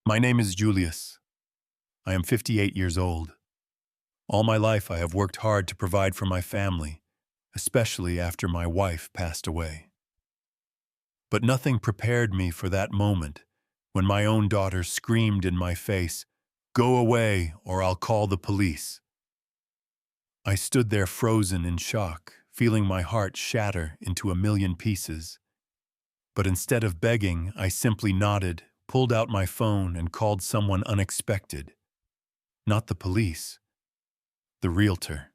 My name is Julius. I am 58 years old. All my life I have worked hard to provide for my family, especially after my wife passed away. But nothing prepared me for that moment when my own daughter screamed in my face, "Go away or I'll call the police." I stood there frozen in shock, feeling my heart shatter into a million pieces. But instead of begging, I simply nodded, pulled out my phone, and called someone unexpected. Not the police, the realtor.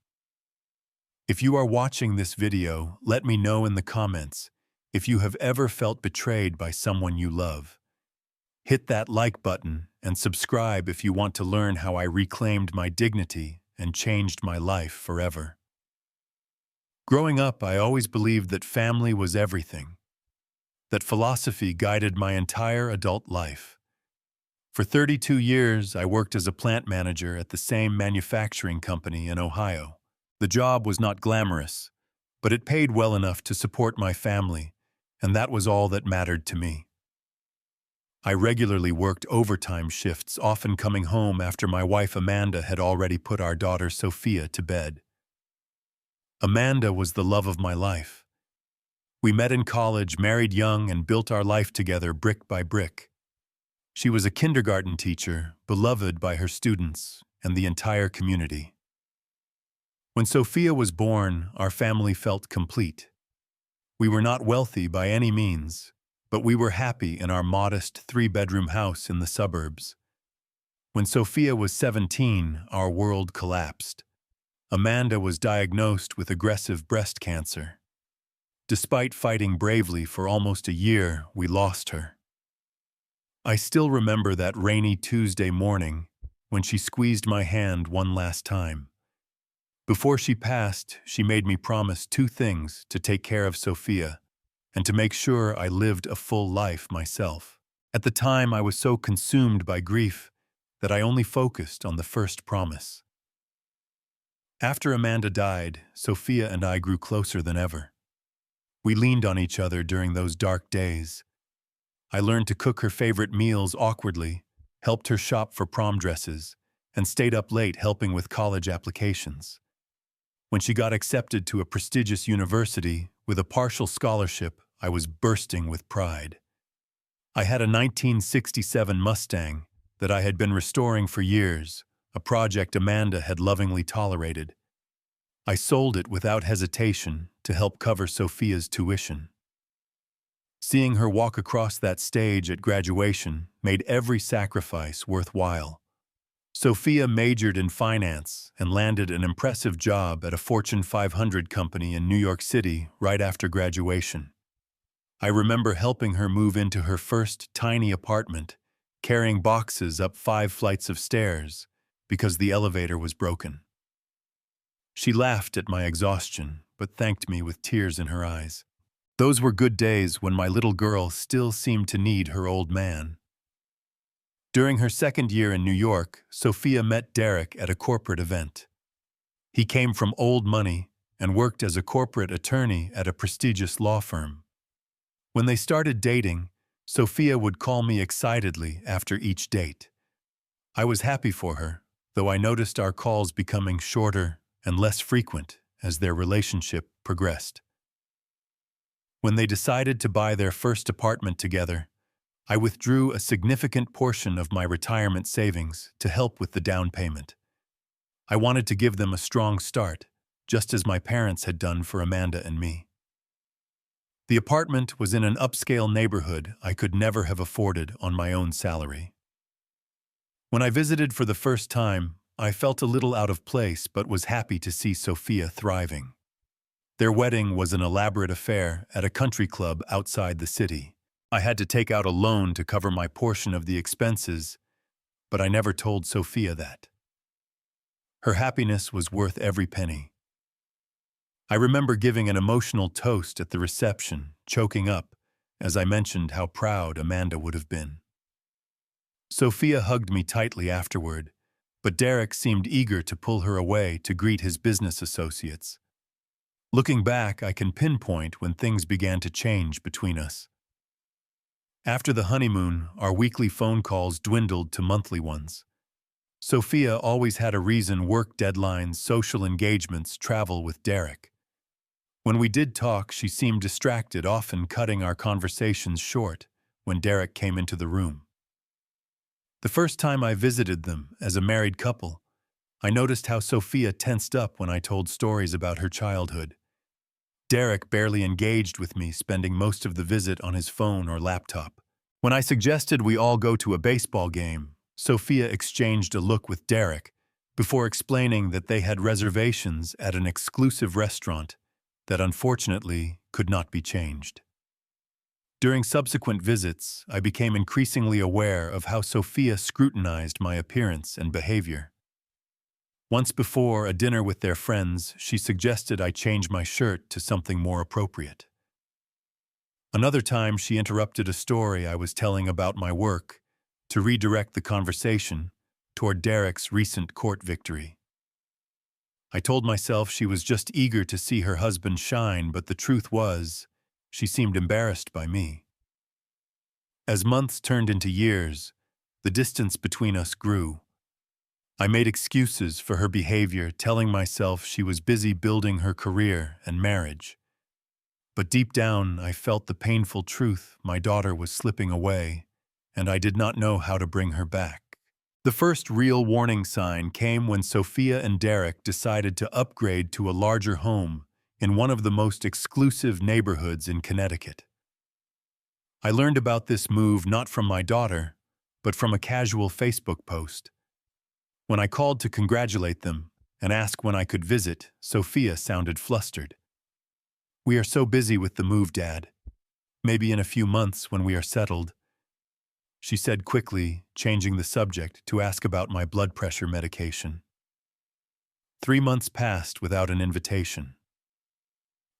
If you are watching this video, let me know in the comments if you have ever felt betrayed by someone you love. Hit that like button and subscribe if you want to learn how I reclaimed my dignity and changed my life forever. Growing up, I always believed that family was everything. That philosophy guided my entire adult life. For 32 years, I worked as a plant manager at the same manufacturing company in Ohio. The job was not glamorous, but it paid well enough to support my family, and that was all that mattered to me. I regularly worked overtime shifts, often coming home after my wife Amanda had already put our daughter Sophia to bed. Amanda was the love of my life. We met in college, married young, and built our life together brick by brick. She was a kindergarten teacher, beloved by her students and the entire community. When Sophia was born, our family felt complete. We were not wealthy by any means, but we were happy in our modest three-bedroom house in the suburbs. When Sophia was 17, our world collapsed. Amanda was diagnosed with aggressive breast cancer. Despite fighting bravely for almost a year, we lost her. I still remember that rainy Tuesday morning when she squeezed my hand one last time. Before she passed, she made me promise two things: to take care of Sophia and to make sure I lived a full life myself. At the time, I was so consumed by grief that I only focused on the first promise. After Amanda died, Sophia and I grew closer than ever. We leaned on each other during those dark days. I learned to cook her favorite meals awkwardly, helped her shop for prom dresses, and stayed up late helping with college applications. When she got accepted to a prestigious university with a partial scholarship, I was bursting with pride. I had a 1967 Mustang that I had been restoring for years, a project Amanda had lovingly tolerated. I sold it without hesitation to help cover Sophia's tuition. Seeing her walk across that stage at graduation made every sacrifice worthwhile. Sophia majored in finance and landed an impressive job at a Fortune 500 company in New York City right after graduation. I remember helping her move into her first tiny apartment, carrying boxes up 5 flights of stairs because the elevator was broken. She laughed at my exhaustion, but thanked me with tears in her eyes. Those were good days when my little girl still seemed to need her old man. During her second year in New York, Sophia met Derek at a corporate event. He came from old money and worked as a corporate attorney at a prestigious law firm. When they started dating, Sophia would call me excitedly after each date. I was happy for her, though I noticed our calls becoming shorter and less frequent as their relationship progressed. When they decided to buy their first apartment together, I withdrew a significant portion of my retirement savings to help with the down payment. I wanted to give them a strong start, just as my parents had done for Amanda and me. The apartment was in an upscale neighborhood I could never have afforded on my own salary. When I visited for the first time, I felt a little out of place but was happy to see Sophia thriving. Their wedding was an elaborate affair at a country club outside the city. I had to take out a loan to cover my portion of the expenses, but I never told Sophia that. Her happiness was worth every penny. I remember giving an emotional toast at the reception, choking up as I mentioned how proud Amanda would have been. Sophia hugged me tightly afterward, but Derek seemed eager to pull her away to greet his business associates. Looking back, I can pinpoint when things began to change between us. After the honeymoon, our weekly phone calls dwindled to monthly ones. Sophia always had a reason: work deadlines, social engagements, travel with Derek. When we did talk, she seemed distracted, often cutting our conversations short when Derek came into the room. The first time I visited them as a married couple, I noticed how Sophia tensed up when I told stories about her childhood. Derek barely engaged with me, spending most of the visit on his phone or laptop. When I suggested we all go to a baseball game, Sophia exchanged a look with Derek before explaining that they had reservations at an exclusive restaurant that unfortunately could not be changed. During subsequent visits, I became increasingly aware of how Sophia scrutinized my appearance and behavior. Once before a dinner with their friends, she suggested I change my shirt to something more appropriate. Another time, she interrupted a story I was telling about my work to redirect the conversation toward Derek's recent court victory. I told myself she was just eager to see her husband shine, but the truth was, she seemed embarrassed by me. As months turned into years, the distance between us grew. I made excuses for her behavior, telling myself she was busy building her career and marriage. But deep down, I felt the painful truth: my daughter was slipping away, and I did not know how to bring her back. The first real warning sign came when Sophia and Derek decided to upgrade to a larger home in one of the most exclusive neighborhoods in Connecticut. I learned about this move not from my daughter, but from a casual Facebook post. When I called to congratulate them and ask when I could visit, Sophia sounded flustered. "We are so busy with the move, Dad. Maybe in a few months when we are settled," she said quickly, changing the subject to ask about my blood pressure medication. 3 months passed without an invitation.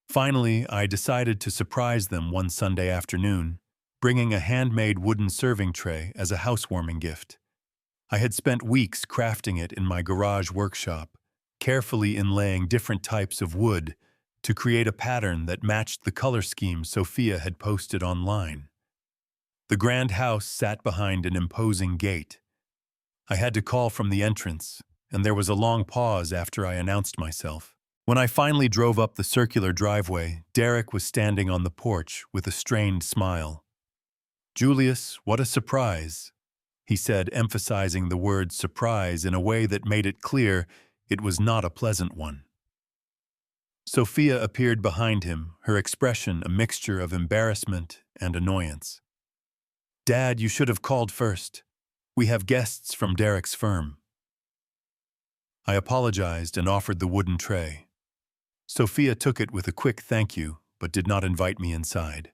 Finally, I decided to surprise them one Sunday afternoon, bringing a handmade wooden serving tray as a housewarming gift. I had spent weeks crafting it in my garage workshop, carefully inlaying different types of wood to create a pattern that matched the color scheme Sophia had posted online. The grand house sat behind an imposing gate. I had to call from the entrance, and there was a long pause after I announced myself. When I finally drove up the circular driveway, Derek was standing on the porch with a strained smile. "Julius, what a surprise," he said, emphasizing the word surprise in a way that made it clear it was not a pleasant one. Sophia appeared behind him, her expression a mixture of embarrassment and annoyance. "Dad, you should have called first. We have guests from Derek's firm." I apologized and offered the wooden tray. Sophia took it with a quick thank you, but did not invite me inside.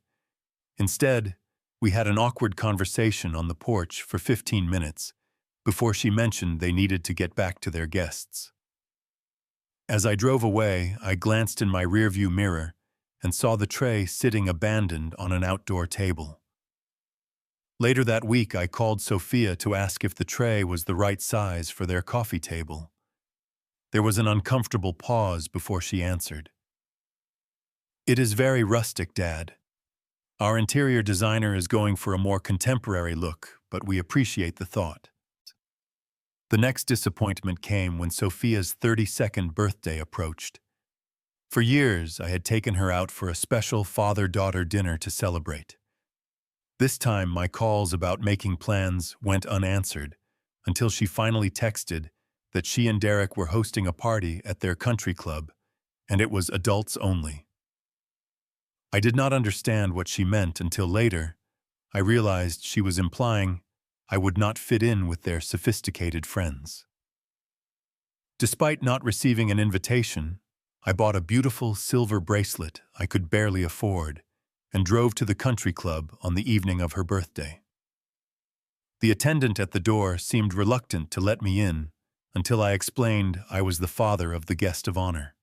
Instead, we had an awkward conversation on the porch for 15 minutes before she mentioned they needed to get back to their guests. As I drove away, I glanced in my rearview mirror and saw the tray sitting abandoned on an outdoor table. Later that week, I called Sophia to ask if the tray was the right size for their coffee table. There was an uncomfortable pause before she answered. "It is very rustic, Dad. Our interior designer is going for a more contemporary look, but we appreciate the thought." The next disappointment came when Sophia's 32nd birthday approached. For years, I had taken her out for a special father-daughter dinner to celebrate. This time, my calls about making plans went unanswered until she finally texted that she and Derek were hosting a party at their country club, and it was adults only. I did not understand what she meant until later. I realized she was implying I would not fit in with their sophisticated friends. Despite not receiving an invitation, I bought a beautiful silver bracelet I could barely afford and drove to the country club on the evening of her birthday. The attendant at the door seemed reluctant to let me in until I explained I was the father of the guest of honor.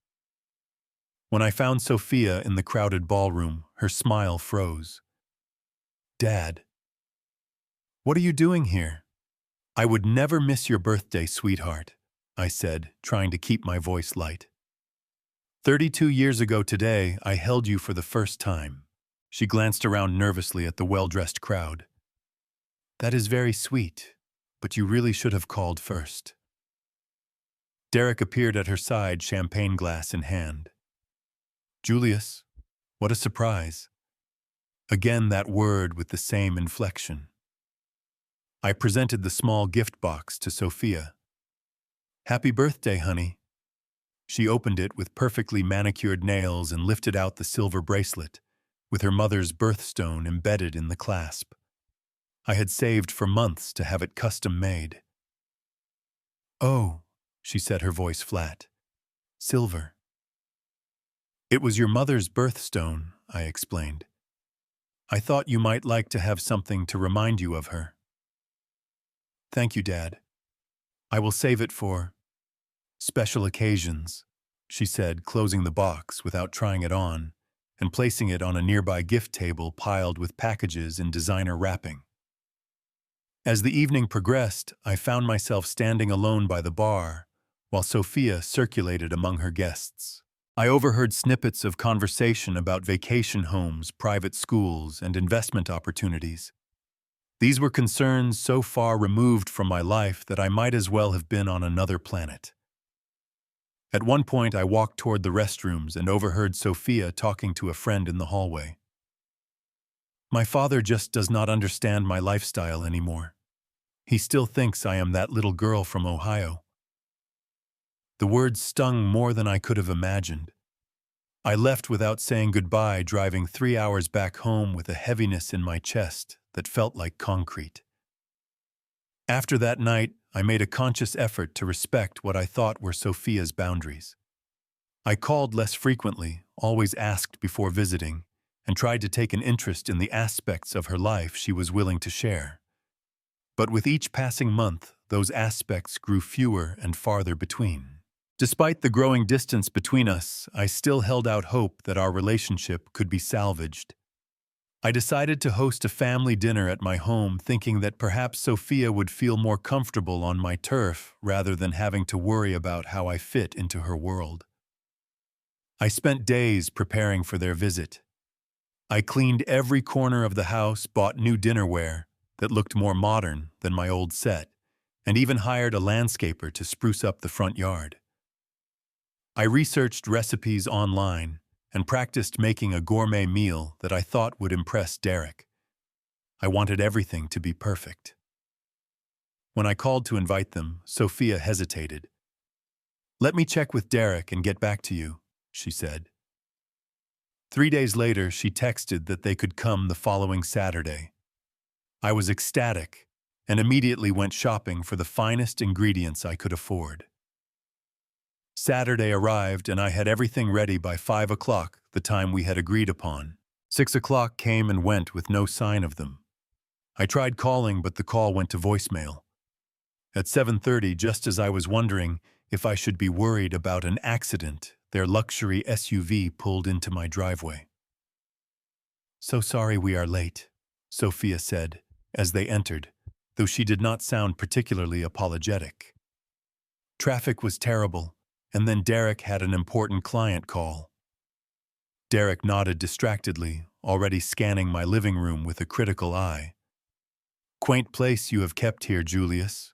When I found Sophia in the crowded ballroom, her smile froze. "Dad, what are you doing here?" "I would never miss your birthday, sweetheart," I said, trying to keep my voice light. 32 years ago today, I held you for the first time," She glanced around nervously at the well-dressed crowd. That is very sweet, but you really should have called first. Derek appeared at her side, champagne glass in hand. Julius, what a surprise. Again that word with the same inflection. I presented the small gift box to Sophia. Happy birthday, honey. She opened it with perfectly manicured nails and lifted out the silver bracelet, with her mother's birthstone embedded in the clasp. I had saved for months to have it custom made. Oh, she said, her voice flat. Silver. It was your mother's birthstone, I explained. I thought you might like to have something to remind you of her. Thank you, Dad. I will save it for special occasions, she said, closing the box without trying it on and placing it on a nearby gift table piled with packages in designer wrapping. As the evening progressed, I found myself standing alone by the bar, while Sophia circulated among her guests. I overheard snippets of conversation about vacation homes, private schools, and investment opportunities. These were concerns so far removed from my life that I might as well have been on another planet. At one point, I walked toward the restrooms and overheard Sophia talking to a friend in the hallway. My father just does not understand my lifestyle anymore. He still thinks I am that little girl from Ohio. The words stung more than I could have imagined. I left without saying goodbye, driving 3 hours back home with a heaviness in my chest that felt like concrete. After that night, I made a conscious effort to respect what I thought were Sophia's boundaries. I called less frequently, always asked before visiting, and tried to take an interest in the aspects of her life she was willing to share. But with each passing month, those aspects grew fewer and farther between. Despite the growing distance between us, I still held out hope that our relationship could be salvaged. I decided to host a family dinner at my home, thinking that perhaps Sophia would feel more comfortable on my turf rather than having to worry about how I fit into her world. I spent days preparing for their visit. I cleaned every corner of the house, bought new dinnerware that looked more modern than my old set, and even hired a landscaper to spruce up the front yard. I researched recipes online and practiced making a gourmet meal that I thought would impress Derek. I wanted everything to be perfect. When I called to invite them, Sophia hesitated. "Let me check with Derek and get back to you," she said. 3 days later, she texted that they could come the following Saturday. I was ecstatic and immediately went shopping for the finest ingredients I could afford. Saturday arrived and I had everything ready by 5 o'clock, the time we had agreed upon. 6 o'clock came and went with no sign of them. I tried calling, but the call went to voicemail. At 7:30, just as I was wondering if I should be worried about an accident, their luxury SUV pulled into my driveway. "So sorry we are late," Sophia said as they entered, though she did not sound particularly apologetic. Traffic was terrible, and then Derek had an important client call. Derek nodded distractedly, already scanning my living room with a critical eye. "Quaint place you have kept here, Julius."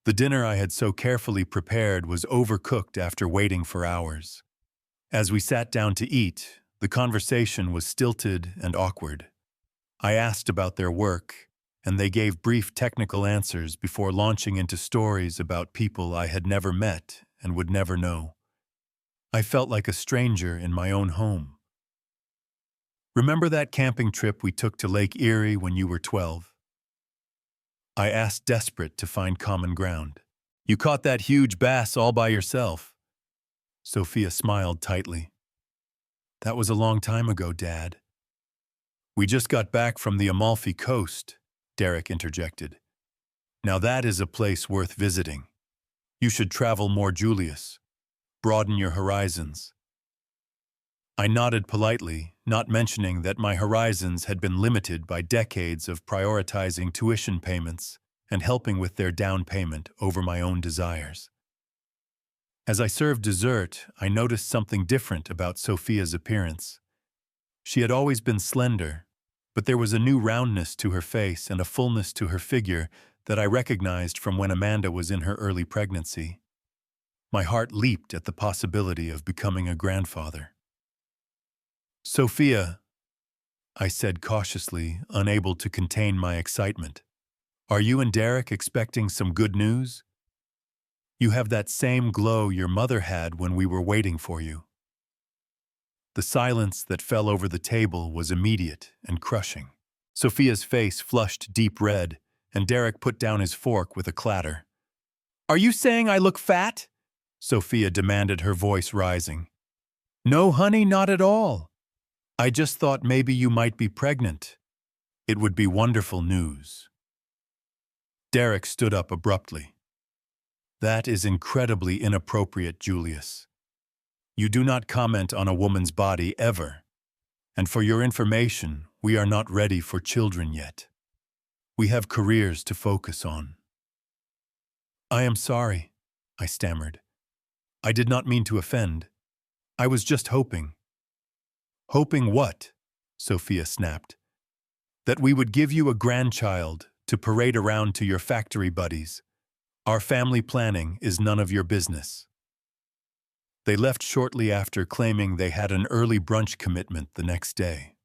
The dinner I had so carefully prepared was overcooked after waiting for hours. As we sat down to eat, the conversation was stilted and awkward. I asked about their work, and they gave brief technical answers before launching into stories about people I had never met and would never know. I felt like a stranger in my own home. "Remember that camping trip we took to Lake Erie when you were 12? I asked, desperate to find common ground. "You caught that huge bass all by yourself." Sophia smiled tightly. "That was a long time ago, Dad." "We just got back from the Amalfi Coast," Derek interjected. "Now that is a place worth visiting. You should travel more, Julius. Broaden your horizons." I nodded politely, not mentioning that my horizons had been limited by decades of prioritizing tuition payments and helping with their down payment over my own desires. As I served dessert, I noticed something different about Sophia's appearance. She had always been slender, but there was a new roundness to her face and a fullness to her figure that I recognized from when Amanda was in her early pregnancy. My heart leaped at the possibility of becoming a grandfather. "Sophia," I said cautiously, unable to contain my excitement, "are you and Derek expecting some good news? You have that same glow your mother had when we were waiting for you." The silence that fell over the table was immediate and crushing. Sophia's face flushed deep red, and Derek put down his fork with a clatter. "Are you saying I look fat?" Sophia demanded, her voice rising. "No, honey, not at all. I just thought maybe you might be pregnant. It would be wonderful news." Derek stood up abruptly. "That is incredibly inappropriate, Julius. You do not comment on a woman's body ever. And for your information, we are not ready for children yet. We have careers to focus on." "I am sorry," I stammered. "I did not mean to offend. I was just hoping." "Hoping what?" Sophia snapped. "That we would give you a grandchild to parade around to your factory buddies. Our family planning is none of your business." They left shortly after, claiming they had an early brunch commitment the next day.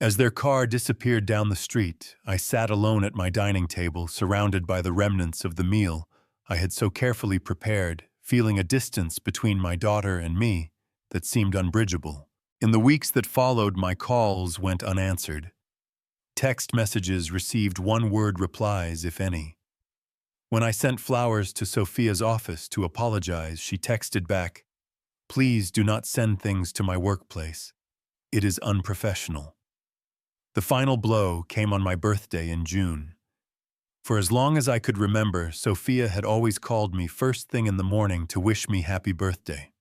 As their car disappeared down the street, I sat alone at my dining table, surrounded by the remnants of the meal I had so carefully prepared, feeling a distance between my daughter and me that seemed unbridgeable. In the weeks that followed, my calls went unanswered. Text messages received one-word replies, if any. When I sent flowers to Sophia's office to apologize, she texted back, "Please do not send things to my workplace. It is unprofessional." The final blow came on my birthday in June. For as long as I could remember, Sophia had always called me first thing in the morning to wish me happy birthday.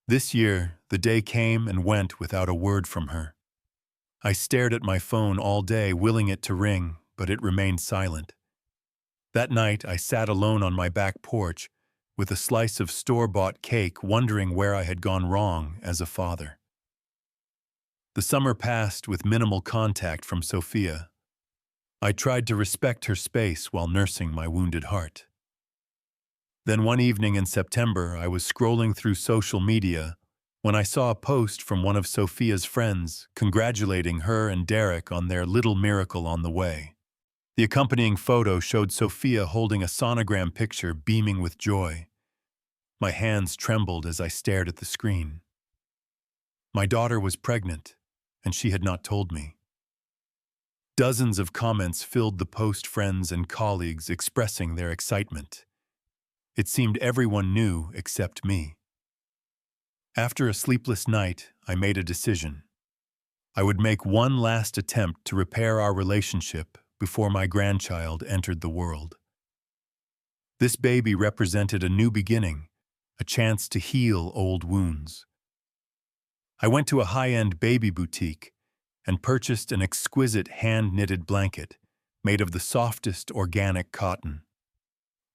This year, the day came and went without a word from her. I stared at my phone all day, willing it to ring, but it remained silent. That night, I sat alone on my back porch with a slice of store-bought cake, wondering where I had gone wrong as a father. The summer passed with minimal contact from Sophia. I tried to respect her space while nursing my wounded heart. Then one evening in September, I was scrolling through social media when I saw a post from one of Sophia's friends congratulating her and Derek on their little miracle on the way. The accompanying photo showed Sophia holding a sonogram picture, beaming with joy. My hands trembled as I stared at the screen. My daughter was pregnant, and she had not told me. Dozens of comments filled the post, friends and colleagues expressing their excitement. It seemed everyone knew except me. After a sleepless night, I made a decision. I would make one last attempt to repair our relationship before my grandchild entered the world. This baby represented a new beginning, a chance to heal old wounds. I went to a high-end baby boutique and purchased an exquisite hand-knitted blanket made of the softest organic cotton.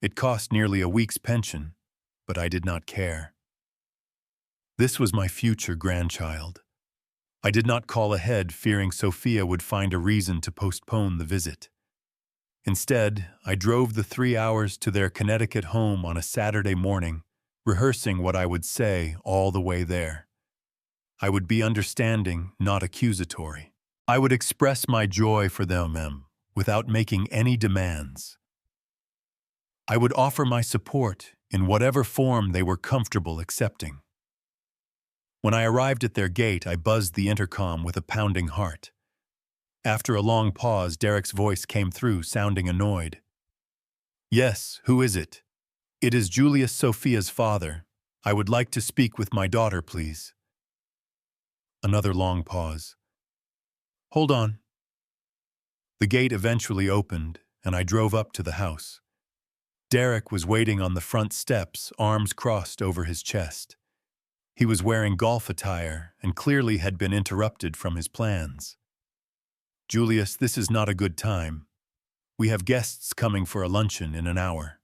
It cost nearly a week's pension, but I did not care. This was my future grandchild. I did not call ahead, fearing Sophia would find a reason to postpone the visit. Instead, I drove the 3 hours to their Connecticut home on a Saturday morning, rehearsing what I would say all the way there. I would be understanding, not accusatory. I would express my joy for them without making any demands. I would offer my support in whatever form they were comfortable accepting. When I arrived at their gate, I buzzed the intercom with a pounding heart. After a long pause, Derek's voice came through, sounding annoyed. "Yes, who is it?" "It is Julius, Sophia's father. I would like to speak with my daughter, please." Another long pause. "Hold on." The gate eventually opened, and I drove up to the house. Derek was waiting on the front steps, arms crossed over his chest. He was wearing golf attire and clearly had been interrupted from his plans. "Julius, this is not a good time. We have guests coming for a luncheon in an hour."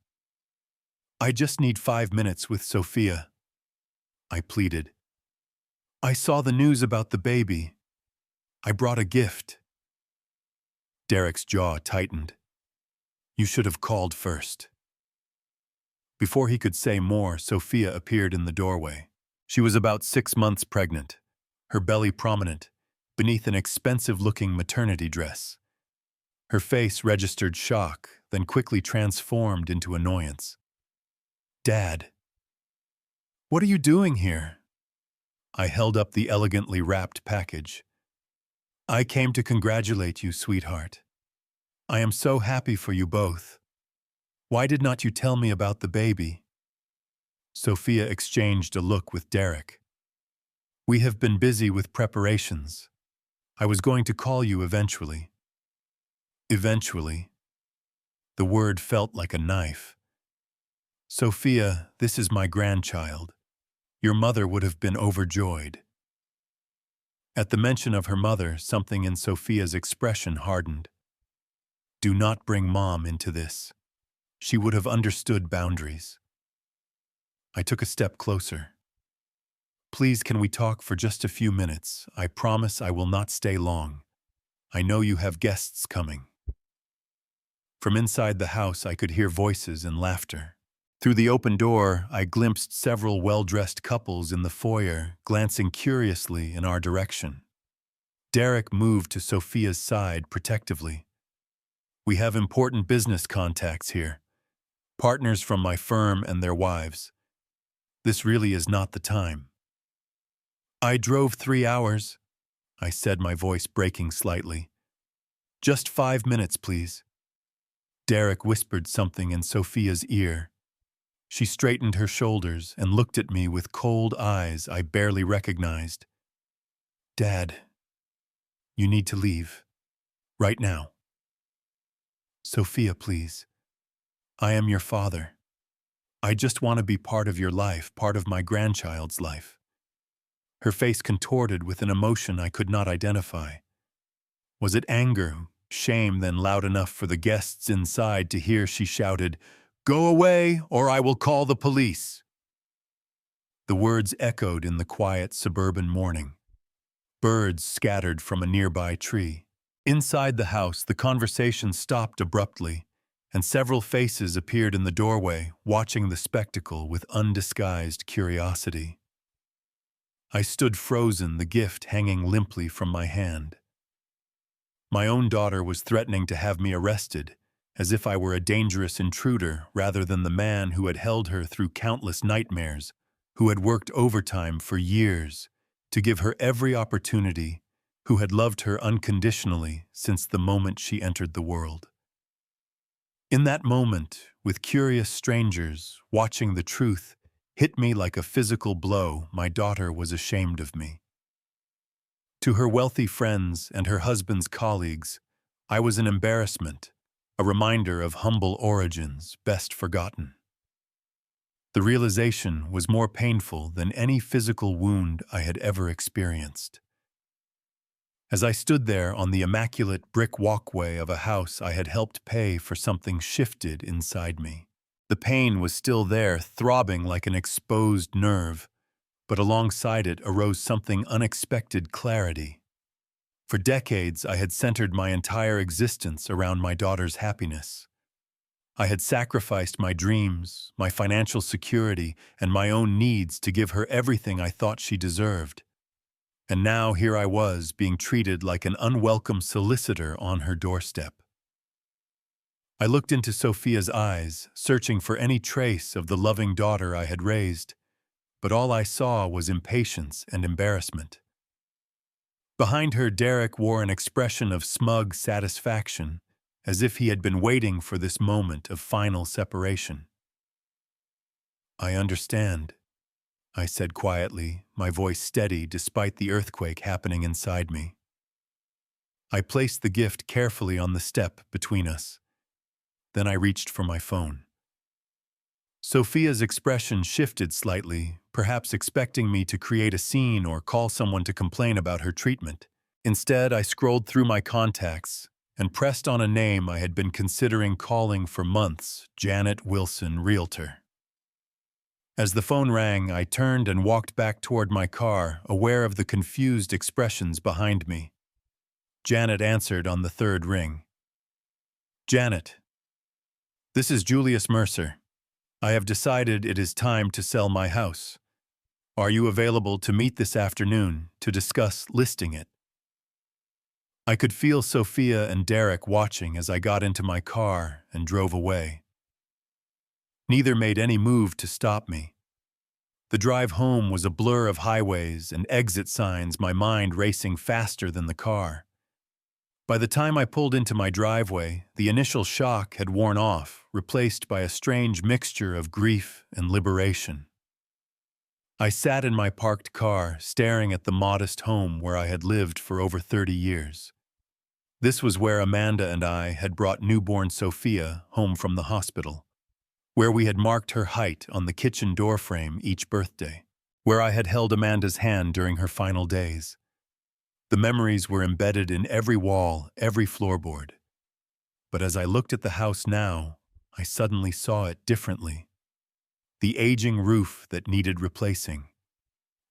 "I just need 5 minutes with Sophia," I pleaded. I saw the news about the baby. I brought a gift. Derek's jaw tightened. You should have called first. Before he could say more, Sophia appeared in the doorway. She was about 6 months pregnant, her belly prominent, beneath an expensive-looking maternity dress. Her face registered shock, then quickly transformed into annoyance. Dad, what are you doing here? I held up the elegantly wrapped package. I came to congratulate you, sweetheart. I am so happy for you both. Why did not you tell me about the baby? Sophia exchanged a look with Derek. We have been busy with preparations. I was going to call you eventually. Eventually. The word felt like a knife. Sophia, this is my grandchild. Your mother would have been overjoyed. At the mention of her mother, something in Sophia's expression hardened. Do not bring Mom into this. She would have understood boundaries. I took a step closer. Please, can we talk for just a few minutes? I promise I will not stay long. I know you have guests coming. From inside the house, I could hear voices and laughter. Through the open door, I glimpsed several well-dressed couples in the foyer, glancing curiously in our direction. Derek moved to Sophia's side protectively. We have important business contacts here. Partners from my firm and their wives. This really is not the time. I drove 3 hours, I said, my voice breaking slightly. Just 5 minutes, please. Derek whispered something in Sophia's ear. She straightened her shoulders and looked at me with cold eyes I barely recognized. Dad, you need to leave. Right now. Sophia, please. I am your father. I just want to be part of your life, part of my grandchild's life. Her face contorted with an emotion I could not identify. Was it anger, shame, then loud enough for the guests inside to hear? She shouted, "Go away, or I will call the police." The words echoed in the quiet suburban morning. Birds scattered from a nearby tree. Inside the house, the conversation stopped abruptly, and several faces appeared in the doorway, watching the spectacle with undisguised curiosity. I stood frozen, the gift hanging limply from my hand. My own daughter was threatening to have me arrested, as if I were a dangerous intruder rather than the man who had held her through countless nightmares, who had worked overtime for years to give her every opportunity, who had loved her unconditionally since the moment she entered the world. In that moment, with curious strangers watching, the truth hit me like a physical blow. My daughter was ashamed of me. To her wealthy friends and her husband's colleagues, I was an embarrassment, a reminder of humble origins best forgotten. The realization was more painful than any physical wound I had ever experienced. As I stood there on the immaculate brick walkway of a house I had helped pay for, something shifted inside me. The pain was still there, throbbing like an exposed nerve, but alongside it arose something unexpected: clarity. For decades, I had centered my entire existence around my daughter's happiness. I had sacrificed my dreams, my financial security, and my own needs to give her everything I thought she deserved. And now here I was, being treated like an unwelcome solicitor on her doorstep. I looked into Sophia's eyes, searching for any trace of the loving daughter I had raised, but all I saw was impatience and embarrassment. Behind her, Derek wore an expression of smug satisfaction, as if he had been waiting for this moment of final separation. I understand, I said quietly, my voice steady despite the earthquake happening inside me. I placed the gift carefully on the step between us. Then I reached for my phone. Sophia's expression shifted slightly, perhaps expecting me to create a scene or call someone to complain about her treatment. Instead, I scrolled through my contacts and pressed on a name I had been considering calling for months: Janet Wilson, Realtor. As the phone rang, I turned and walked back toward my car, aware of the confused expressions behind me. Janet answered on the third ring. Janet, this is Julius Mercer. I have decided it is time to sell my house. Are you available to meet this afternoon to discuss listing it? I could feel Sophia and Derek watching as I got into my car and drove away. Neither made any move to stop me. The drive home was a blur of highways and exit signs, my mind racing faster than the car. By the time I pulled into my driveway, the initial shock had worn off, replaced by a strange mixture of grief and liberation. I sat in my parked car, staring at the modest home where I had lived for over 30 years. This was where Amanda and I had brought newborn Sophia home from the hospital, where we had marked her height on the kitchen door frame each birthday, where I had held Amanda's hand during her final days. The memories were embedded in every wall, every floorboard. But as I looked at the house now, I suddenly saw it differently. The aging roof that needed replacing.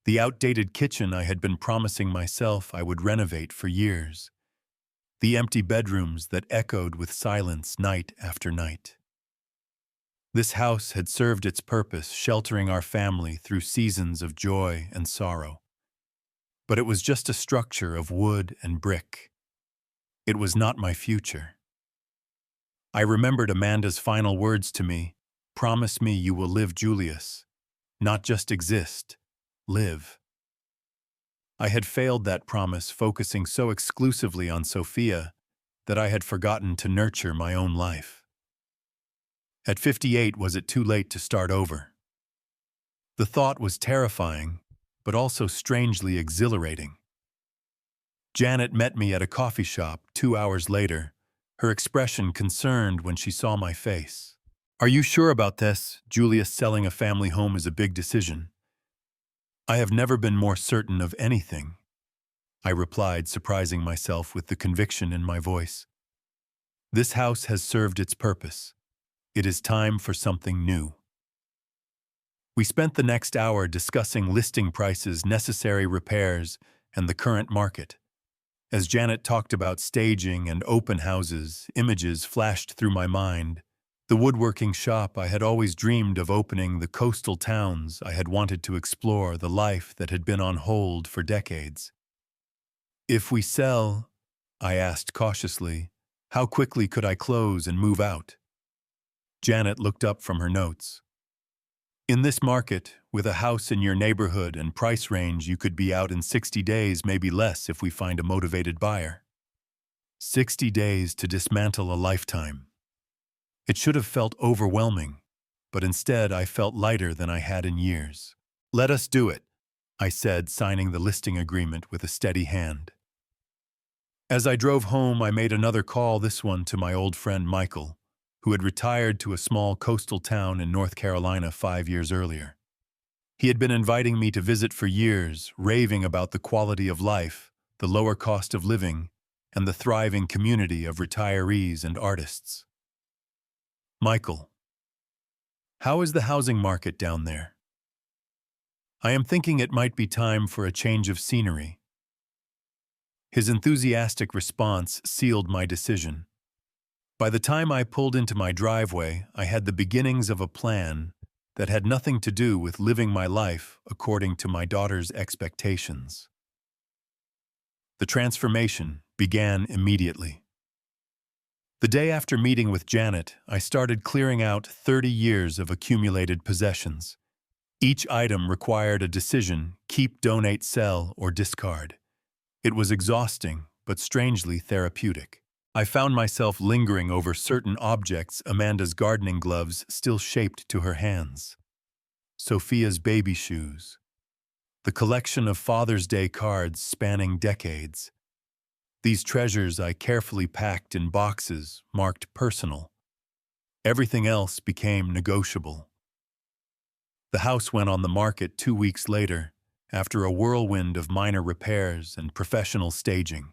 The outdated kitchen I had been promising myself I would renovate for years. The empty bedrooms that echoed with silence night after night. This house had served its purpose, sheltering our family through seasons of joy and sorrow. But it was just a structure of wood and brick. It was not my future. I remembered Amanda's final words to me, "Promise me you will live, Julius. Not just exist, live." I had failed that promise, focusing so exclusively on Sophia that I had forgotten to nurture my own life. At 58, was it too late to start over? The thought was terrifying, but also strangely exhilarating. Janet met me at a coffee shop 2 hours later, her expression concerned when she saw my face. "Are you sure about this? Julius, selling a family home is a big decision." "I have never been more certain of anything," I replied, surprising myself with the conviction in my voice. "This house has served its purpose. It is time for something new." We spent the next hour discussing listing prices, necessary repairs, and the current market. As Janet talked about staging and open houses, images flashed through my mind. The woodworking shop I had always dreamed of opening, the coastal towns I had wanted to explore, the life that had been on hold for decades. "If we sell," I asked cautiously, "how quickly could I close and move out?" Janet looked up from her notes. "In this market, with a house in your neighborhood and price range, you could be out in 60 days, maybe less if we find a motivated buyer." 60 days to dismantle a lifetime. It should have felt overwhelming, but instead I felt lighter than I had in years. "Let us do it," I said, signing the listing agreement with a steady hand. As I drove home, I made another call, this one to my old friend Michael, who had retired to a small coastal town in North Carolina 5 years earlier. He had been inviting me to visit for years, raving about the quality of life, the lower cost of living, and the thriving community of retirees and artists. "Michael, how is the housing market down there? I am thinking it might be time for a change of scenery." His enthusiastic response sealed my decision. By the time I pulled into my driveway, I had the beginnings of a plan that had nothing to do with living my life according to my daughter's expectations. The transformation began immediately. The day after meeting with Janet, I started clearing out 30 years of accumulated possessions. Each item required a decision: keep, donate, sell, or discard. It was exhausting, but strangely therapeutic. I found myself lingering over certain objects, Amanda's gardening gloves still shaped to her hands, Sophia's baby shoes, the collection of Father's Day cards spanning decades. These treasures I carefully packed in boxes marked personal. Everything else became negotiable. The house went on the market 2 weeks later, after a whirlwind of minor repairs and professional staging.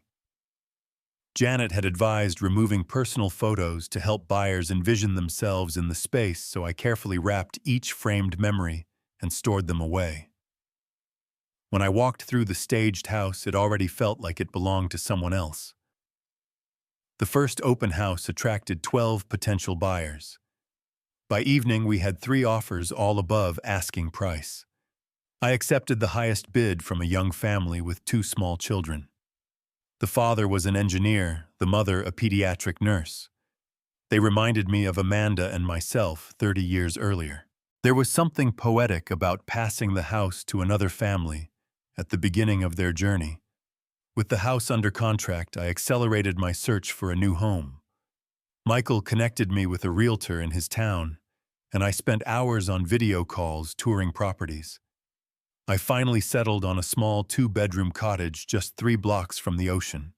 Janet had advised removing personal photos to help buyers envision themselves in the space, so I carefully wrapped each framed memory and stored them away. When I walked through the staged house, it already felt like it belonged to someone else. The first open house attracted 12 potential buyers. By evening, we had 3 offers, all above asking price. I accepted the highest bid from a young family with 2 small children. The father was an engineer, the mother a pediatric nurse. They reminded me of Amanda and myself 30 years earlier. There was something poetic about passing the house to another family at the beginning of their journey. With the house under contract, I accelerated my search for a new home. Michael connected me with a realtor in his town, and I spent hours on video calls touring properties. I finally settled on a small 2-bedroom cottage just 3 blocks from the ocean.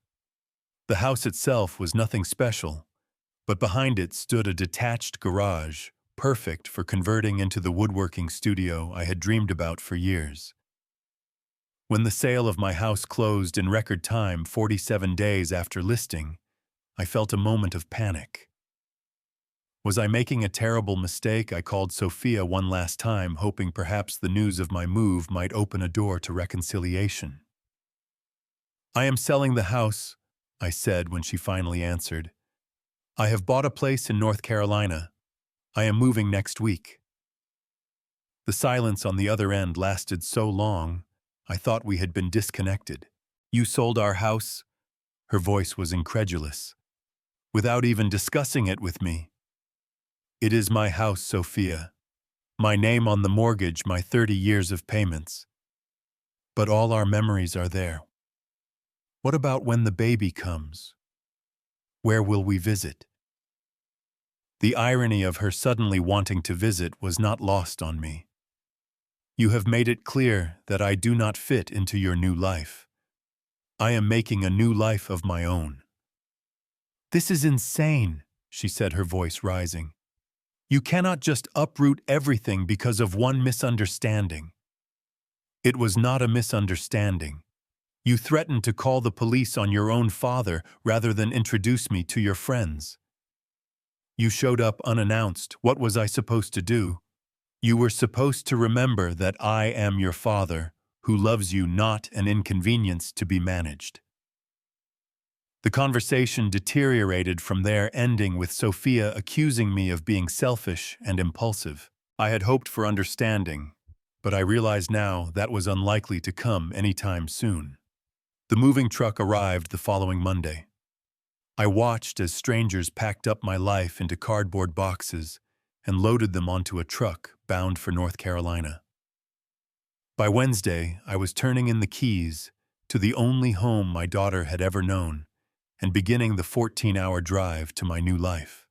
The house itself was nothing special, but behind it stood a detached garage, perfect for converting into the woodworking studio I had dreamed about for years. When the sale of my house closed in record time 47 days after listing, I felt a moment of panic. Was I making a terrible mistake? I called Sophia one last time, hoping perhaps the news of my move might open a door to reconciliation. "I am selling the house," I said when she finally answered. "I have bought a place in North Carolina. I am moving next week." The silence on the other end lasted so long, I thought we had been disconnected. "You sold our house?" Her voice was incredulous. "Without even discussing it with me?" "It is my house, Sophia. My name on the mortgage, my 30 years of payments. But all our memories are there. What about when the baby comes? Where will we visit?" The irony of her suddenly wanting to visit was not lost on me. "You have made it clear that I do not fit into your new life. I am making a new life of my own." "This is insane," she said, her voice rising. "You cannot just uproot everything because of one misunderstanding." "It was not a misunderstanding. You threatened to call the police on your own father rather than introduce me to your friends. You showed up unannounced. What was I supposed to do? You were supposed to remember that I am your father, who loves you, not an inconvenience to be managed." The conversation deteriorated from there, ending with Sophia accusing me of being selfish and impulsive. I had hoped for understanding, but I realize now that was unlikely to come anytime soon. The moving truck arrived the following Monday. I watched as strangers packed up my life into cardboard boxes and loaded them onto a truck bound for North Carolina. By Wednesday, I was turning in the keys to the only home my daughter had ever known and beginning the 14-hour drive to my new life.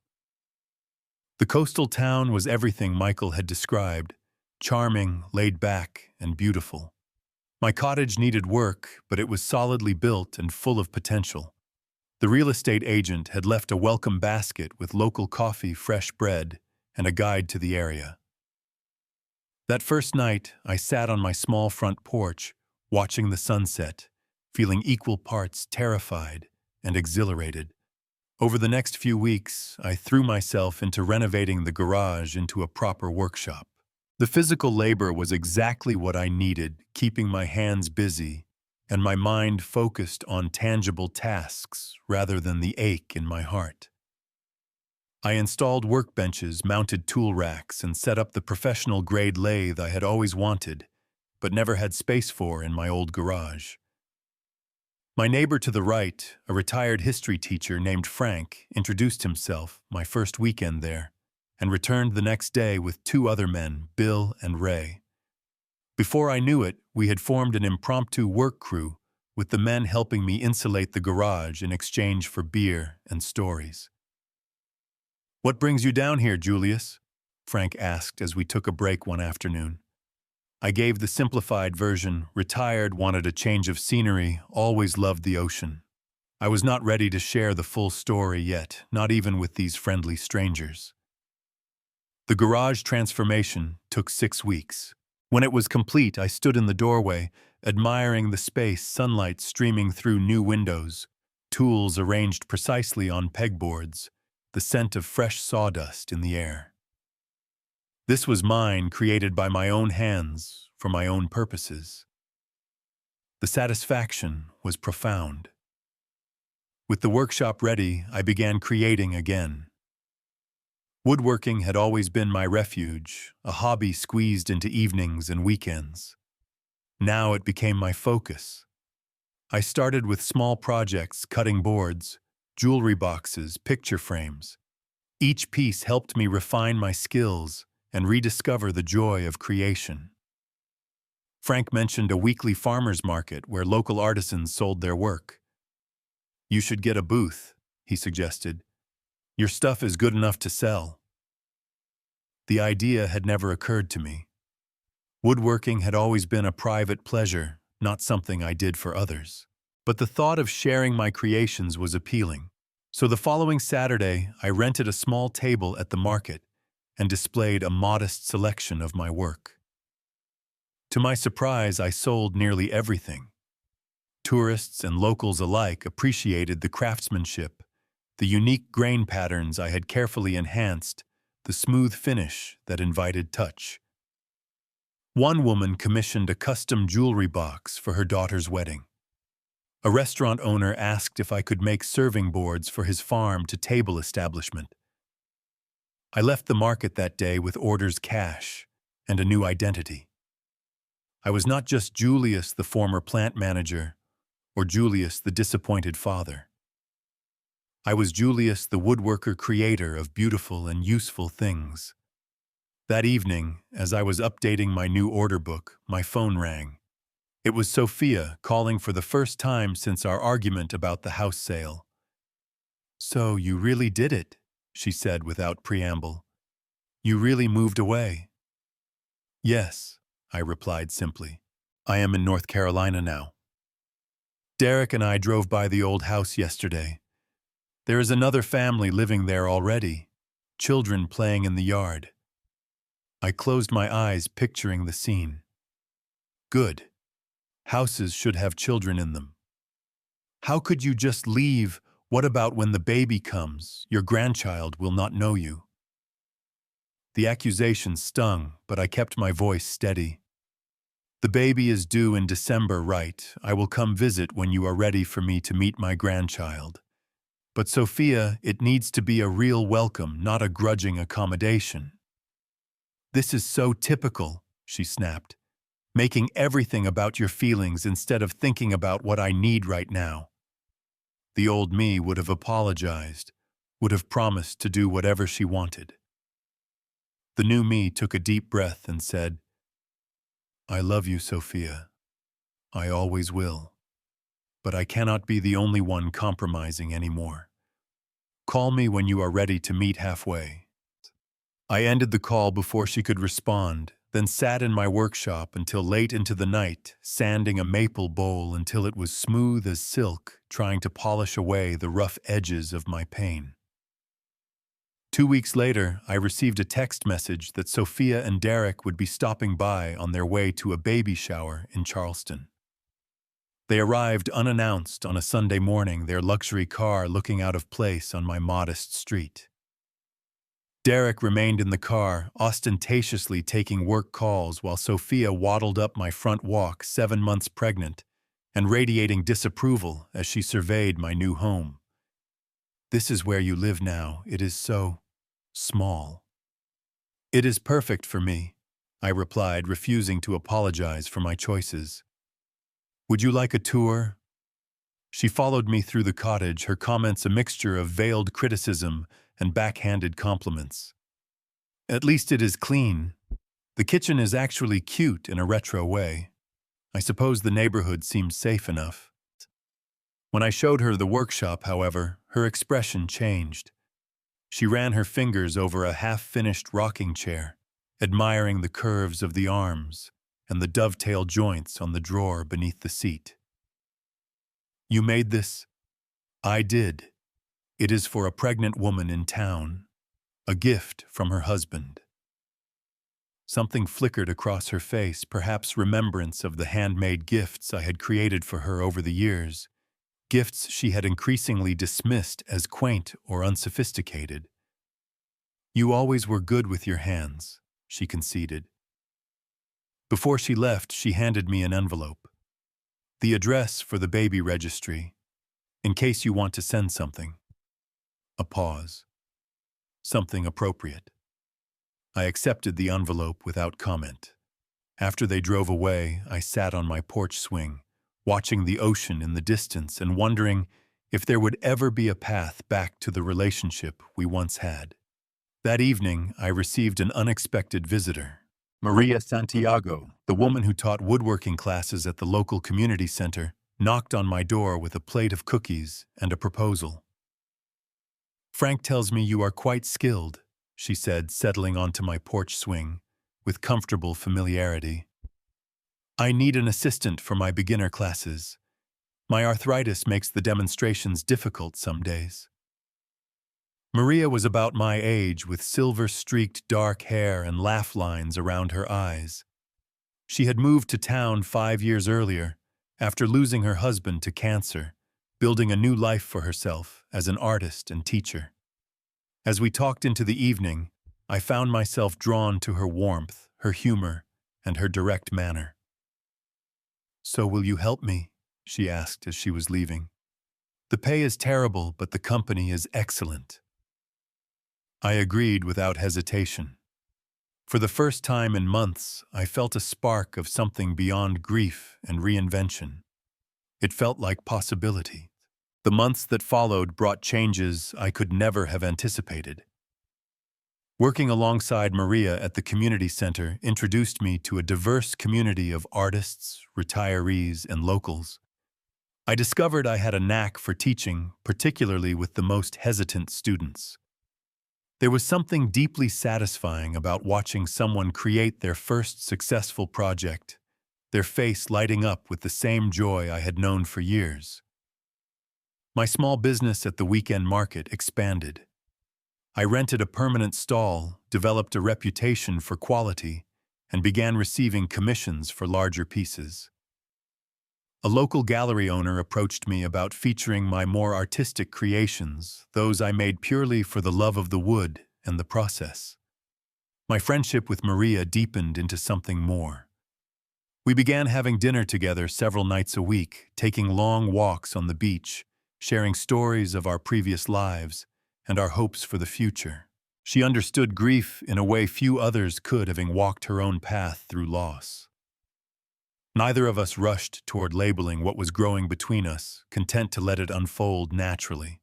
The coastal town was everything Michael had described: charming, laid back, and beautiful. My cottage needed work, but it was solidly built and full of potential. The real estate agent had left a welcome basket with local coffee, fresh bread, and a guide to the area. That first night, I sat on my small front porch, watching the sunset, feeling equal parts terrified and exhilarated. Over the next few weeks, I threw myself into renovating the garage into a proper workshop. The physical labor was exactly what I needed, keeping my hands busy and my mind focused on tangible tasks rather than the ache in my heart. I installed workbenches, mounted tool racks, and set up the professional-grade lathe I had always wanted, but never had space for in my old garage. My neighbor to the right, a retired history teacher named Frank, introduced himself my first weekend there, and returned the next day with 2 other men, Bill and Ray. Before I knew it, we had formed an impromptu work crew, with the men helping me insulate the garage in exchange for beer and stories. "What brings you down here, Julius?" Frank asked as we took a break one afternoon. I gave the simplified version: retired, wanted a change of scenery, always loved the ocean. I was not ready to share the full story yet, not even with these friendly strangers. The garage transformation took 6 weeks. When it was complete, I stood in the doorway, admiring the space, sunlight streaming through new windows, tools arranged precisely on pegboards, the scent of fresh sawdust in the air. This was mine, created by my own hands, for my own purposes. The satisfaction was profound. With the workshop ready, I began creating again. Woodworking had always been my refuge, a hobby squeezed into evenings and weekends. Now it became my focus. I started with small projects, cutting boards, jewelry boxes, picture frames. Each piece helped me refine my skills and rediscover the joy of creation. Frank mentioned a weekly farmers market where local artisans sold their work. "You should get a booth," he suggested. "Your stuff is good enough to sell." The idea had never occurred to me. Woodworking had always been a private pleasure, not something I did for others. But the thought of sharing my creations was appealing. So the following Saturday, I rented a small table at the market and displayed a modest selection of my work. To my surprise, I sold nearly everything. Tourists and locals alike appreciated the craftsmanship, the unique grain patterns I had carefully enhanced, the smooth finish that invited touch. One woman commissioned a custom jewelry box for her daughter's wedding. A restaurant owner asked if I could make serving boards for his farm-to-table establishment. I left the market that day with orders cash and a new identity. I was not just Julius, the former plant manager, or Julius, the disappointed father. I was Julius, the woodworker, creator of beautiful and useful things. That evening, as I was updating my new order book, my phone rang. It was Sophia calling for the first time since our argument about the house sale. "So you really did it," she said without preamble. "You really moved away." "Yes," I replied simply. "I am in North Carolina now. Derek and I drove by the old house yesterday. There is another family living there already, children playing in the yard." I closed my eyes, picturing the scene. Good. Houses should have children in them. How could you just leave? What about when the baby comes? Your grandchild will not know you. The accusation stung, but I kept my voice steady. "The baby is due in December, right? I will come visit when you are ready for me to meet my grandchild. But Sophia, it needs to be a real welcome, not a grudging accommodation." "This is so typical," she snapped. "Making everything about your feelings instead of thinking about what I need right now." The old me would have apologized, would have promised to do whatever she wanted. The new me took a deep breath and said, "I love you, Sophia. I always will. But I cannot be the only one compromising anymore. Call me when you are ready to meet halfway." I ended the call before she could respond, then sat in my workshop until late into the night, sanding a maple bowl until it was smooth as silk, trying to polish away the rough edges of my pain. 2 weeks later, I received a text message that Sophia and Derek would be stopping by on their way to a baby shower in Charleston. They arrived unannounced on a Sunday morning, their luxury car looking out of place on my modest street. Derek remained in the car, ostentatiously taking work calls while Sophia waddled up my front walk, 7 months pregnant, and radiating disapproval as she surveyed my new home. "This is where you live now. It is so small." "It is perfect for me," I replied, refusing to apologize for my choices. "Would you like a tour?" She followed me through the cottage, her comments a mixture of veiled criticism and backhanded compliments. "At least it is clean. The kitchen is actually cute in a retro way. I suppose the neighborhood seems safe enough." When I showed her the workshop, however, her expression changed. She ran her fingers over a half-finished rocking chair, admiring the curves of the arms and the dovetail joints on the drawer beneath the seat. "You made this?" "I did. It is for a pregnant woman in town. A gift from her husband." Something flickered across her face, perhaps remembrance of the handmade gifts I had created for her over the years, gifts she had increasingly dismissed as quaint or unsophisticated. "You always were good with your hands," she conceded. Before she left, she handed me an envelope. The address for the baby registry, in case you want to send something. A pause. Something appropriate. I accepted the envelope without comment. After they drove away, I sat on my porch swing, watching the ocean in the distance and wondering if there would ever be a path back to the relationship we once had. That evening, I received an unexpected visitor. Maria Santiago, the woman who taught woodworking classes at the local community center, knocked on my door with a plate of cookies and a proposal. "Frank tells me you are quite skilled," she said, settling onto my porch swing with comfortable familiarity. "I need an assistant for my beginner classes. My arthritis makes the demonstrations difficult some days." Maria was about my age, with silver-streaked dark hair and laugh lines around her eyes. She had moved to town 5 years earlier, after losing her husband to cancer, building a new life for herself as an artist and teacher. As we talked into the evening, I found myself drawn to her warmth, her humor, and her direct manner. "So will you help me?" she asked as she was leaving. "The pay is terrible, but the company is excellent." I agreed without hesitation. For the first time in months, I felt a spark of something beyond grief and reinvention. It felt like possibility. The months that followed brought changes I could never have anticipated. Working alongside Maria at the community center introduced me to a diverse community of artists, retirees, and locals. I discovered I had a knack for teaching, particularly with the most hesitant students. There was something deeply satisfying about watching someone create their first successful project, their face lighting up with the same joy I had known for years. My small business at the weekend market expanded. I rented a permanent stall, developed a reputation for quality, and began receiving commissions for larger pieces. A local gallery owner approached me about featuring my more artistic creations, those I made purely for the love of the wood and the process. My friendship with Maria deepened into something more. We began having dinner together several nights a week, taking long walks on the beach, sharing stories of our previous lives and our hopes for the future. She understood grief in a way few others could, having walked her own path through loss. Neither of us rushed toward labeling what was growing between us, content to let it unfold naturally.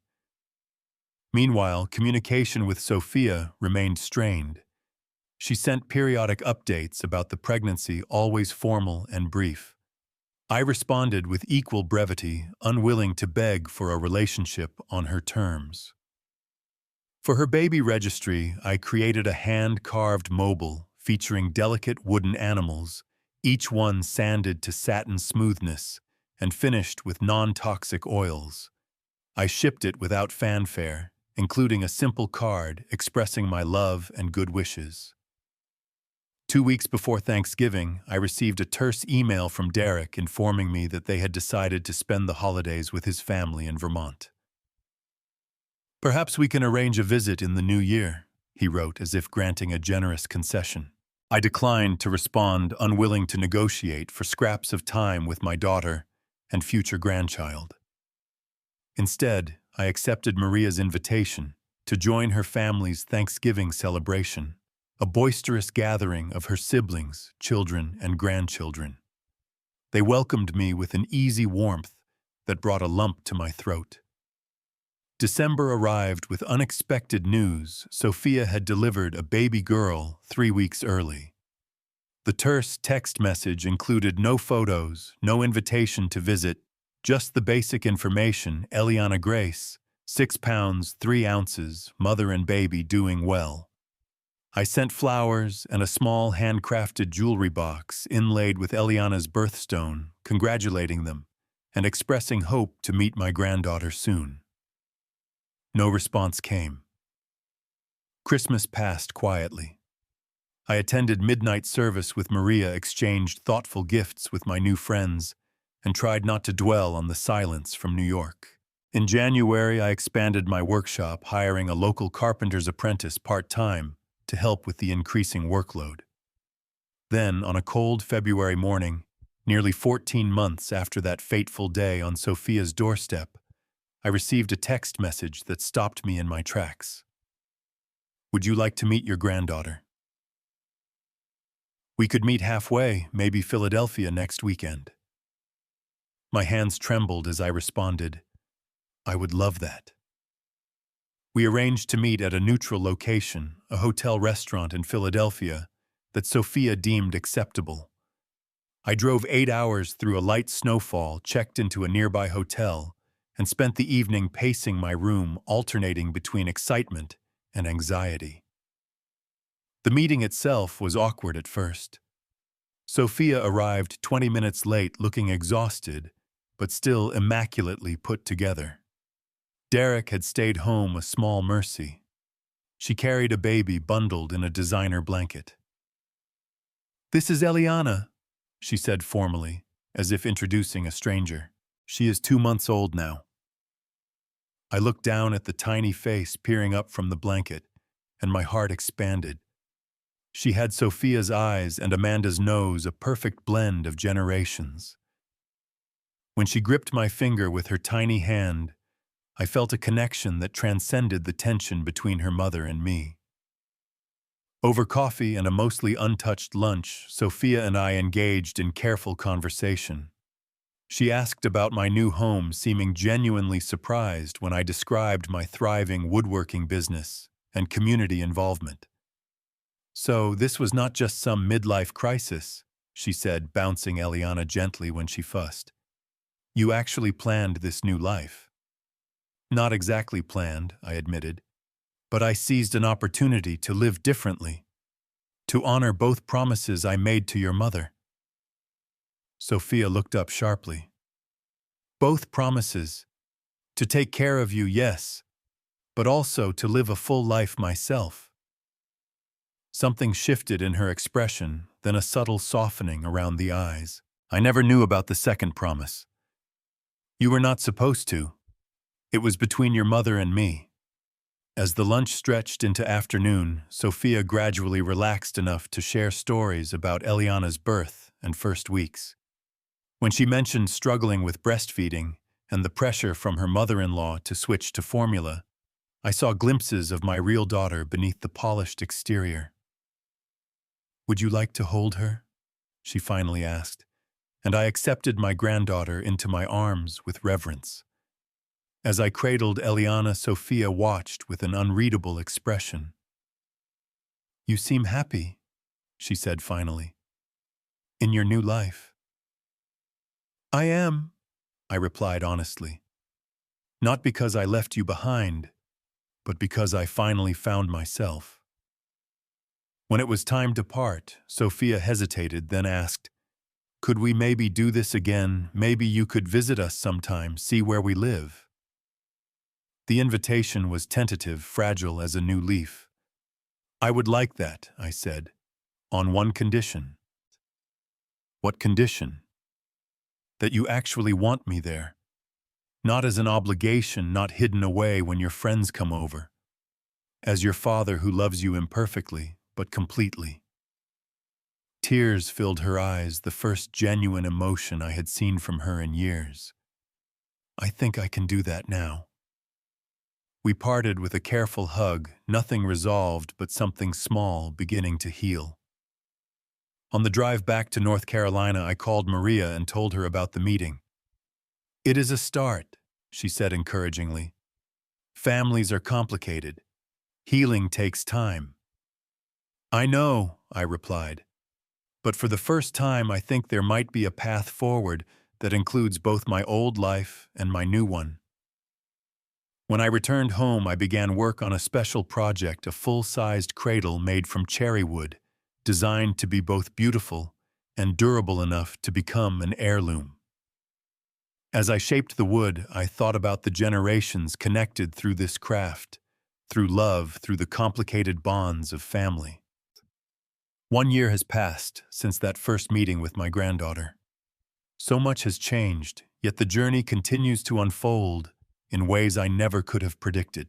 Meanwhile, communication with Sophia remained strained. She sent periodic updates about the pregnancy, always formal and brief. I responded with equal brevity, unwilling to beg for a relationship on her terms. For her baby registry, I created a hand-carved mobile featuring delicate wooden animals, each one sanded to satin smoothness and finished with non-toxic oils. I shipped it without fanfare, including a simple card expressing my love and good wishes. 2 weeks before Thanksgiving, I received a terse email from Derek informing me that they had decided to spend the holidays with his family in Vermont. "Perhaps we can arrange a visit in the new year," he wrote, as if granting a generous concession. I declined to respond, unwilling to negotiate for scraps of time with my daughter and future grandchild. Instead, I accepted Maria's invitation to join her family's Thanksgiving celebration, a boisterous gathering of her siblings, children, and grandchildren. They welcomed me with an easy warmth that brought a lump to my throat. December arrived with unexpected news. Sophia had delivered a baby girl 3 weeks early. The terse text message included no photos, no invitation to visit, just the basic information: Eliana Grace, 6 pounds, 3 ounces, mother and baby doing well. I sent flowers and a small handcrafted jewelry box inlaid with Eliana's birthstone, congratulating them and expressing hope to meet my granddaughter soon. No response came. Christmas passed quietly. I attended midnight service with Maria, exchanged thoughtful gifts with my new friends, and tried not to dwell on the silence from New York. In January, I expanded my workshop, hiring a local carpenter's apprentice part-time to help with the increasing workload. Then, on a cold February morning, nearly 14 months after that fateful day on Sophia's doorstep, I received a text message that stopped me in my tracks. "Would you like to meet your granddaughter? We could meet halfway, maybe Philadelphia next weekend." My hands trembled as I responded, "I would love that." We arranged to meet at a neutral location, a hotel restaurant in Philadelphia, that Sophia deemed acceptable. I drove 8 hours through a light snowfall, checked into a nearby hotel, and spent the evening pacing my room, alternating between excitement and anxiety. The meeting itself was awkward at first. Sophia arrived 20 minutes late, looking exhausted, but still immaculately put together. Derek had stayed home, a small mercy. She carried a baby bundled in a designer blanket. "This is Eliana," she said formally, as if introducing a stranger. "She is 2 months old now." I looked down at the tiny face peering up from the blanket, and my heart expanded. She had Sophia's eyes and Amanda's nose, a perfect blend of generations. When she gripped my finger with her tiny hand, I felt a connection that transcended the tension between her mother and me. Over coffee and a mostly untouched lunch, Sophia and I engaged in careful conversation. She asked about my new home, seeming genuinely surprised when I described my thriving woodworking business and community involvement. "So this was not just some midlife crisis," she said, bouncing Eliana gently when she fussed. "You actually planned this new life." "Not exactly planned," I admitted, "but I seized an opportunity to live differently, to honor both promises I made to your mother." Sophia looked up sharply. "Both promises. To take care of you, yes, but also to live a full life myself." Something shifted in her expression, then a subtle softening around the eyes. "I never knew about the second promise. You were not supposed to. It was between your mother and me." As the lunch stretched into afternoon, Sophia gradually relaxed enough to share stories about Eliana's birth and first weeks. When she mentioned struggling with breastfeeding and the pressure from her mother-in-law to switch to formula, I saw glimpses of my real daughter beneath the polished exterior. "Would you like to hold her?" she finally asked, and I accepted my granddaughter into my arms with reverence. As I cradled Eliana, Sophia watched with an unreadable expression. "You seem happy," she said finally, "in your new life." "I am," I replied honestly. "Not because I left you behind, but because I finally found myself." When it was time to part, Sophia hesitated, then asked, "Could we maybe do this again? Maybe you could visit us sometime, see where we live." The invitation was tentative, fragile as a new leaf. "I would like that," I said, "on one condition." "What condition?" "That you actually want me there. Not as an obligation, not hidden away when your friends come over. As your father who loves you imperfectly, but completely." Tears filled her eyes, the first genuine emotion I had seen from her in years. "I think I can do that now." We parted with a careful hug, nothing resolved but something small beginning to heal. On the drive back to North Carolina, I called Maria and told her about the meeting. "It is a start," she said encouragingly. "Families are complicated. Healing takes time." "I know," I replied. "But for the first time, I think there might be a path forward that includes both my old life and my new one." When I returned home, I began work on a special project, a full-sized cradle made from cherry wood, designed to be both beautiful and durable enough to become an heirloom. As I shaped the wood, I thought about the generations connected through this craft, through love, through the complicated bonds of family. 1 year has passed since that first meeting with my granddaughter. So much has changed, yet the journey continues to unfold in ways I never could have predicted.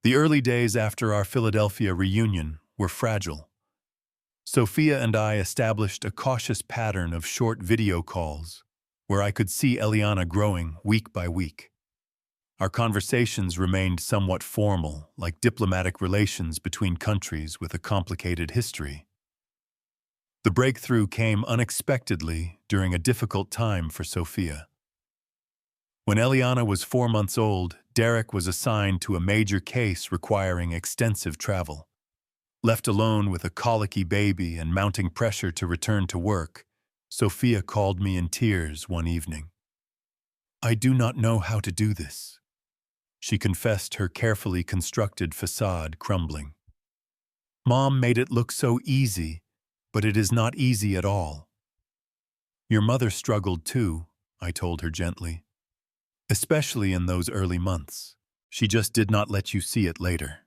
The early days after our Philadelphia reunion were fragile. Sophia and I established a cautious pattern of short video calls, where I could see Eliana growing week by week. Our conversations remained somewhat formal, like diplomatic relations between countries with a complicated history. The breakthrough came unexpectedly during a difficult time for Sophia. When Eliana was 4 months old, Derek was assigned to a major case requiring extensive travel. Left alone with a colicky baby and mounting pressure to return to work, Sophia called me in tears one evening. "I do not know how to do this," she confessed, her carefully constructed facade crumbling. "Mom made it look so easy, but it is not easy at all." "Your mother struggled too," I told her gently. "Especially in those early months. She just did not let you see it later."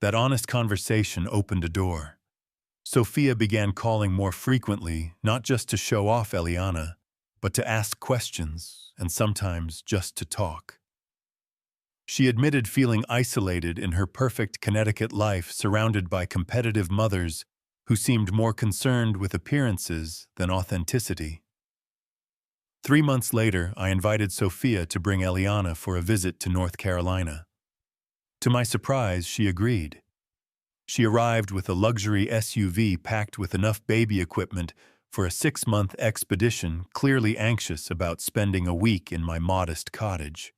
That honest conversation opened a door. Sophia began calling more frequently, not just to show off Eliana, but to ask questions, and sometimes just to talk. She admitted feeling isolated in her perfect Connecticut life, surrounded by competitive mothers who seemed more concerned with appearances than authenticity. 3 months later, I invited Sophia to bring Eliana for a visit to North Carolina. To my surprise, she agreed. She arrived with a luxury SUV packed with enough baby equipment for a 6-month expedition, clearly anxious about spending a week in my modest cottage.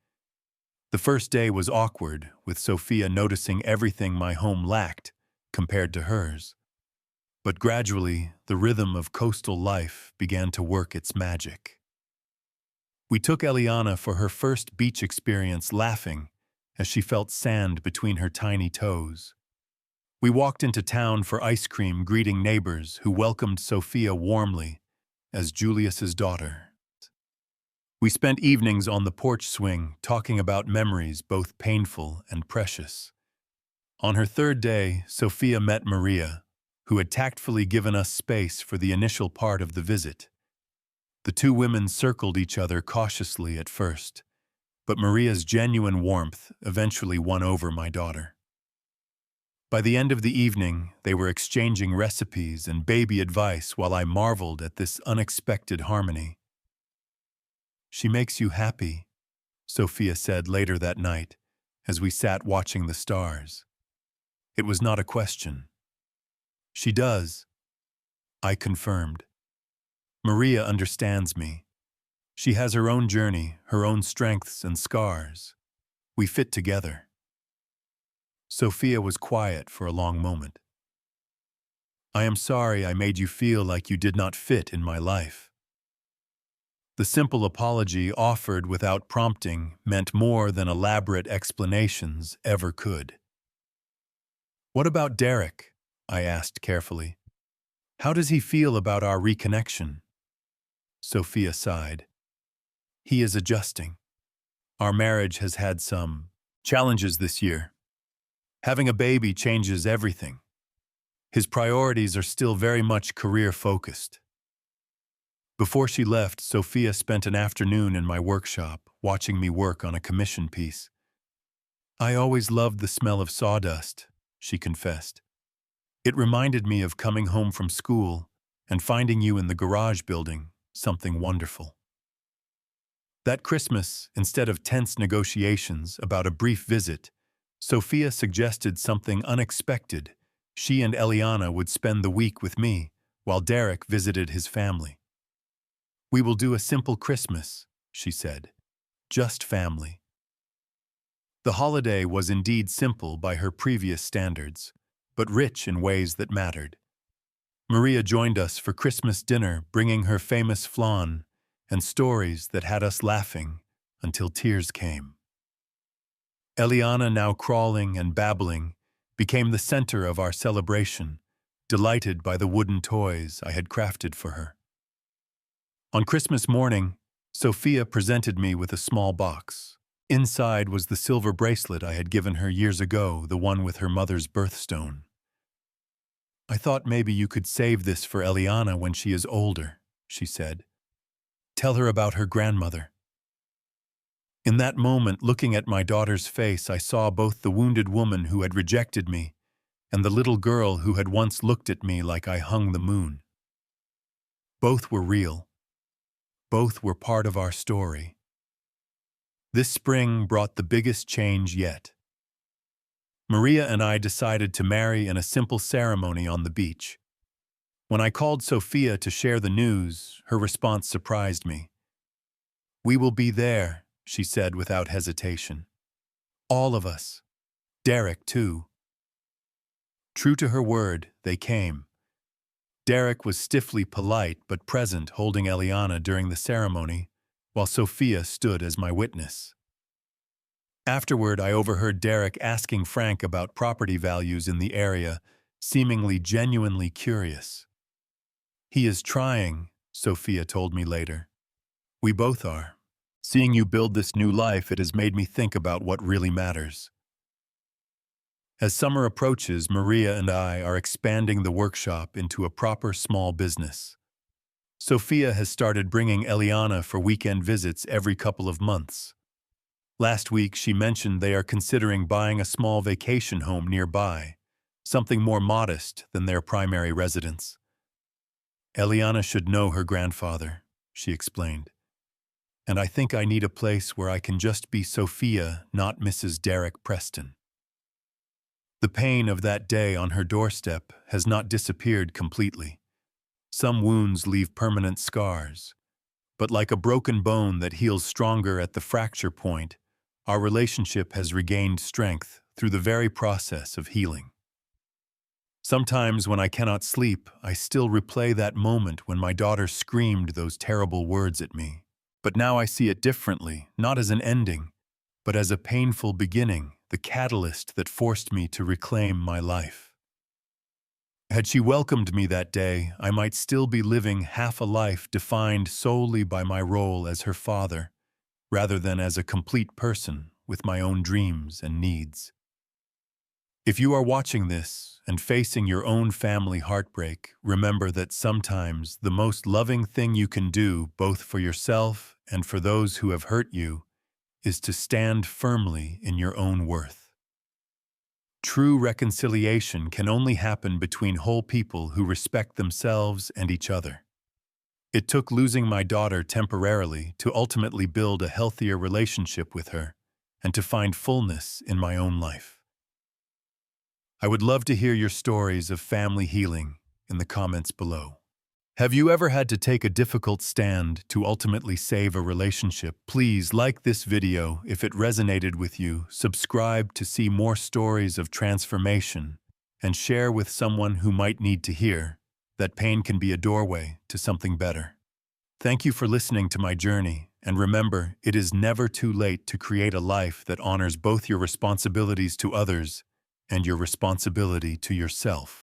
The first day was awkward, with Sophia noticing everything my home lacked compared to hers. But gradually, the rhythm of coastal life began to work its magic. We took Eliana for her first beach experience, laughing as she felt sand between her tiny toes. We walked into town for ice cream, greeting neighbors who welcomed Sophia warmly as Julius's daughter. We spent evenings on the porch swing, talking about memories both painful and precious. On her third day, Sophia met Maria, who had tactfully given us space for the initial part of the visit. The two women circled each other cautiously at first, but Maria's genuine warmth eventually won over my daughter. By the end of the evening, they were exchanging recipes and baby advice while I marveled at this unexpected harmony. "She makes you happy," Sophia said later that night as we sat watching the stars. It was not a question. "She does," I confirmed. "Maria understands me. She has her own journey, her own strengths and scars. We fit together." Sophia was quiet for a long moment. "I am sorry I made you feel like you did not fit in my life." The simple apology, offered without prompting, meant more than elaborate explanations ever could. "What about Derek?" I asked carefully. "How does he feel about our reconnection?" Sophia sighed. "He is adjusting. Our marriage has had some challenges this year. Having a baby changes everything. His priorities are still very much career-focused." Before she left, Sophia spent an afternoon in my workshop, watching me work on a commission piece. "I always loved the smell of sawdust," she confessed. "It reminded me of coming home from school and finding you in the garage building something wonderful." That Christmas, instead of tense negotiations about a brief visit, Sophia suggested something unexpected. She and Eliana would spend the week with me, while Derek visited his family. "We will do a simple Christmas," she said. "Just family." The holiday was indeed simple by her previous standards, but rich in ways that mattered. Maria joined us for Christmas dinner, bringing her famous flan and stories that had us laughing until tears came. Eliana, now crawling and babbling, became the center of our celebration, delighted by the wooden toys I had crafted for her. On Christmas morning, Sophia presented me with a small box. Inside was the silver bracelet I had given her years ago, the one with her mother's birthstone. "I thought maybe you could save this for Eliana when she is older," she said. "Tell her about her grandmother." In that moment, looking at my daughter's face, I saw both the wounded woman who had rejected me and the little girl who had once looked at me like I hung the moon. Both were real. Both were part of our story. This spring brought the biggest change yet. Maria and I decided to marry in a simple ceremony on the beach. When I called Sophia to share the news, her response surprised me. "We will be there," she said without hesitation. "All of us. Derek, too." True to her word, they came. Derek was stiffly polite but present, holding Eliana during the ceremony, while Sophia stood as my witness. Afterward, I overheard Derek asking Frank about property values in the area, seemingly genuinely curious. "He is trying," Sophia told me later. "We both are. Seeing you build this new life, it has made me think about what really matters." As summer approaches, Maria and I are expanding the workshop into a proper small business. Sophia has started bringing Eliana for weekend visits every couple of months. Last week, she mentioned they are considering buying a small vacation home nearby, something more modest than their primary residence. "Eliana should know her grandfather," she explained. "And I think I need a place where I can just be Sophia, not Mrs. Derek Preston." The pain of that day on her doorstep has not disappeared completely. Some wounds leave permanent scars, but like a broken bone that heals stronger at the fracture point, our relationship has regained strength through the very process of healing. Sometimes when I cannot sleep, I still replay that moment when my daughter screamed those terrible words at me. But now I see it differently, not as an ending, but as a painful beginning, the catalyst that forced me to reclaim my life. Had she welcomed me that day, I might still be living half a life defined solely by my role as her father, rather than as a complete person with my own dreams and needs. If you are watching this and facing your own family heartbreak, remember that sometimes the most loving thing you can do, both for yourself and for those who have hurt you, is to stand firmly in your own worth. True reconciliation can only happen between whole people who respect themselves and each other. It took losing my daughter temporarily to ultimately build a healthier relationship with her and to find fullness in my own life. I would love to hear your stories of family healing in the comments below. Have you ever had to take a difficult stand to ultimately save a relationship? Please like this video if it resonated with you, subscribe to see more stories of transformation, and share with someone who might need to hear that pain can be a doorway to something better. Thank you for listening to my journey, and remember, it is never too late to create a life that honors both your responsibilities to others and your responsibility to yourself.